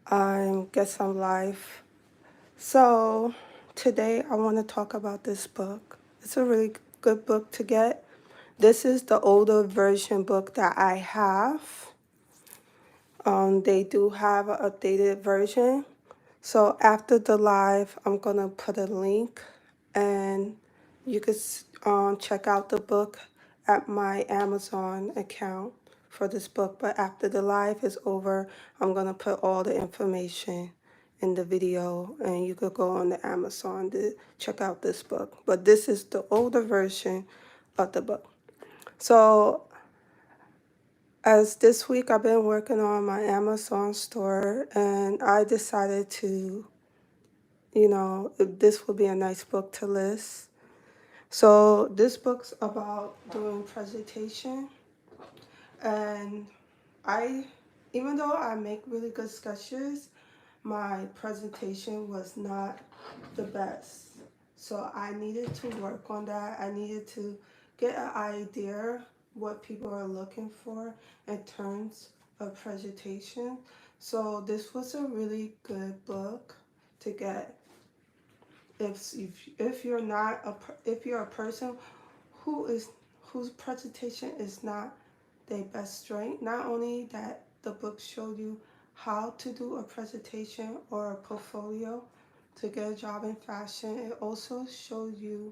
Guess I'm live. So today I want to talk about this book. It's a really good book to get. This is the older version book that I have. They do have an updated version. So after the live, I'm gonna put a link, and you could check out the book at my Amazon account for this book. But after the live is over, I'm gonna put all the information in the video, and you could go on the Amazon to check out this book. But this is the older version of the book. So as this week I've been working on my Amazon store, and I decided to, this would be a nice book to list. So this book's about doing presentation, and I, even though I make really good sketches, my presentation was not the best. So I needed to work on that. I needed to get an idea what people are looking for in terms of presentation. So this was a really good book to get if you're not if you're a person whose presentation is not their best strength. Not only that, the book showed you how to do a presentation or a portfolio to get a job in fashion. It also shows you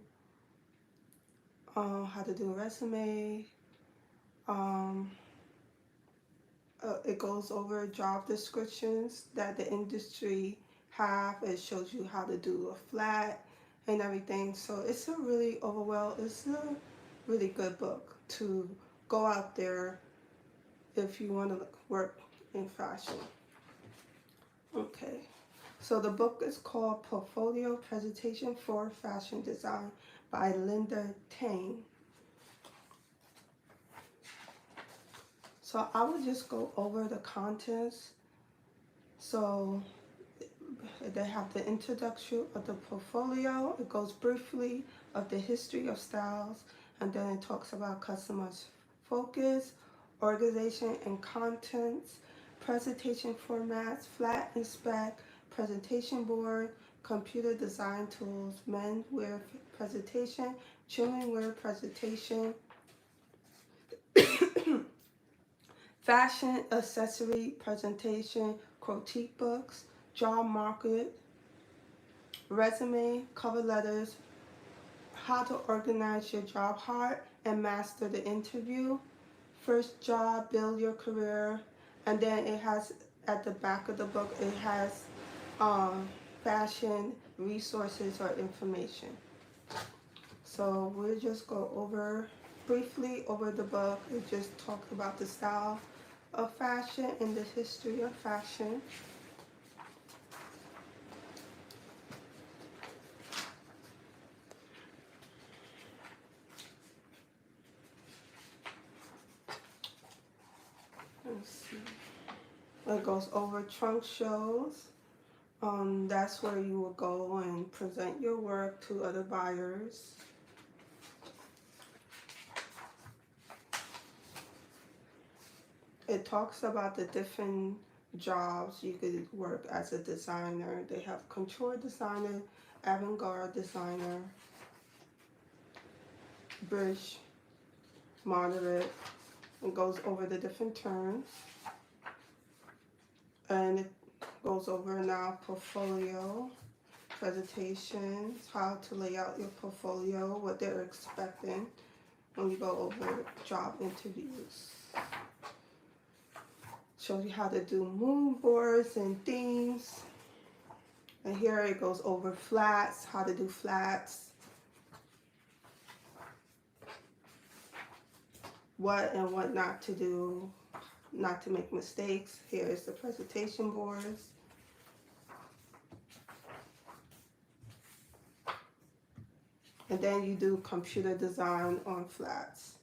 how to do a resume. Um, it goes over job descriptions that the industry have. It shows you how to do a flat and everything. So it's a really it's a really good book to go out there if you want to work in fashion. Okay, so the book is called Portfolio Presentation for Fashion Design by Linda Tain. So I will just go over the contents. So they have the introduction of the portfolio. It goes briefly of the history of styles, and then it talks about customers' focus, organization and contents, presentation formats, flat and spec, presentation board, computer design tools, men wear presentation, children wear presentation, fashion accessory presentation, critique books, job market, resume, cover letters, how to organize your job hard and master the interview, first job, build your career, and then it has at the back of the book it has fashion resources or information. So we'll just go over briefly over the book. It just talks about the style of fashion and the history of fashion. Let's see. It goes over trunk shows. That's where you will go and present your work to other buyers. It talks about the different jobs you could work as a designer. They have couture designer, avant-garde designer, bridge, moderate. It goes over the different terms. And it goes over now portfolio, presentations, how to lay out your portfolio, what they're expecting when you go over job interviews. Shows you how to do mood boards and themes. And here it goes over flats, how to do flats, what and what not to do, not to make mistakes. Here is the presentation boards. And then you do computer design on flats.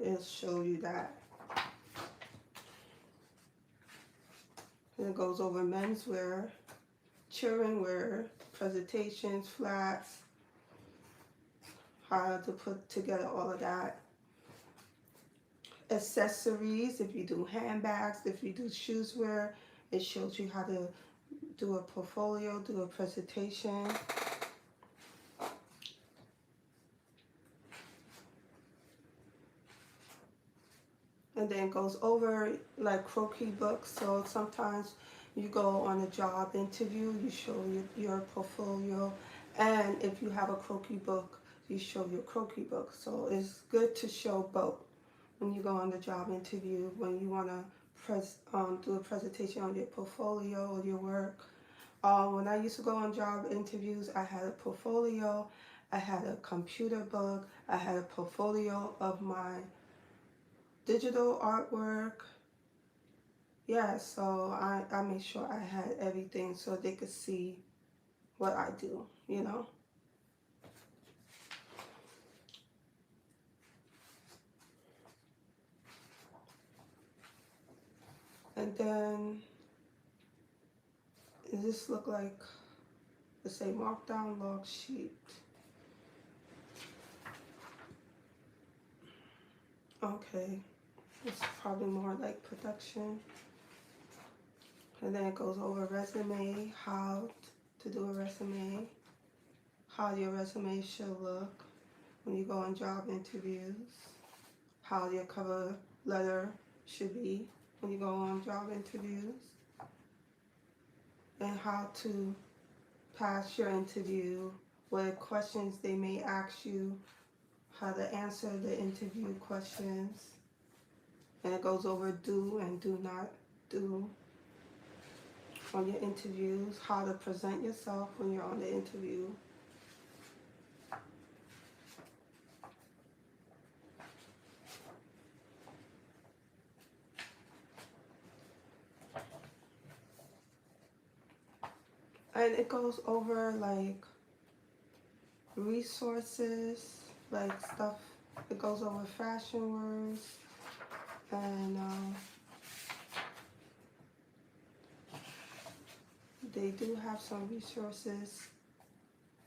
It'll show you that. And it goes over menswear, children wear, presentations, flats, how to put together all of that. Accessories, if you do handbags, if you do shoes wear, it shows you how to do a portfolio, do a presentation. And then goes over like croquis books. So sometimes you go on a job interview, you show your portfolio, and if you have a croquis book, you show your croquis book. So it's good to show both when you go on the job interview, when you want to do a presentation on your portfolio or your work. When I used to go on job interviews, I had a portfolio, I had a computer book, I had a portfolio of my digital artwork. Yeah, so I made sure I had everything so they could see what I do, you know. And then this look like, let's say, markdown log sheet. Okay, it's probably more like production. And then it goes over resume, how to do a resume, how your resume should look when you go on job interviews, how your cover letter should be when you go on job interviews, and how to pass your interview, what questions they may ask you, how to answer the interview questions, and it goes over do and do not do on your interviews, how to present yourself when you're on the interview. And it goes over like resources, like stuff. It goes over fashion words, and they do have some resources.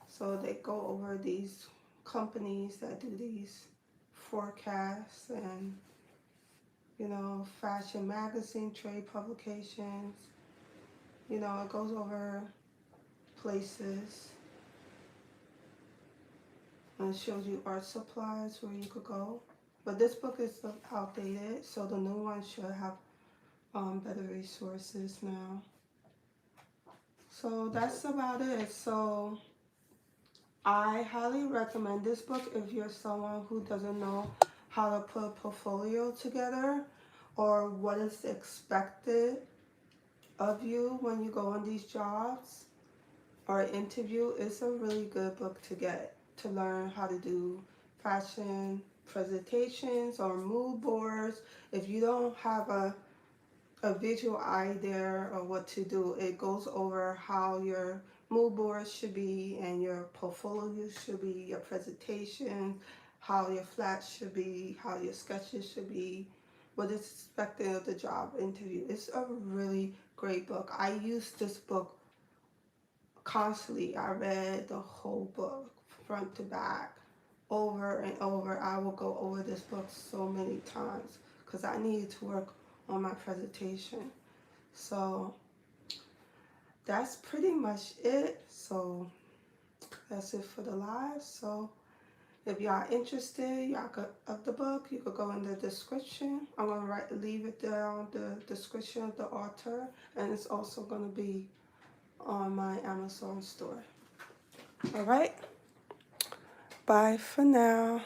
So they go over these companies that do these forecasts and, you know, fashion magazine, trade publications. You know, it goes over places and it shows you art supplies where you could go. But this book is outdated, so the new one should have better resources now. So that's about it. So I highly recommend this book if you're someone who doesn't know how to put a portfolio together or what is expected of you when you go on these jobs or interview. It's a really good book to get to learn how to do fashion presentations or mood boards. If you don't have a visual eye there or what to do, it goes over how your mood board should be and your portfolio should be, your presentation, how your flats should be, how your sketches should be, what is expected of the job interview. It's a really great book. I use this book constantly. I read the whole book front to back over and over. I will go over this book so many times because I needed to work on my presentation. So that's pretty much it. So that's it for the live. So if y'all interested, y'all could of the book, you could go in the description. I'm gonna leave it there on the description of the author, and it's also gonna be on my Amazon store. All right. Bye for now.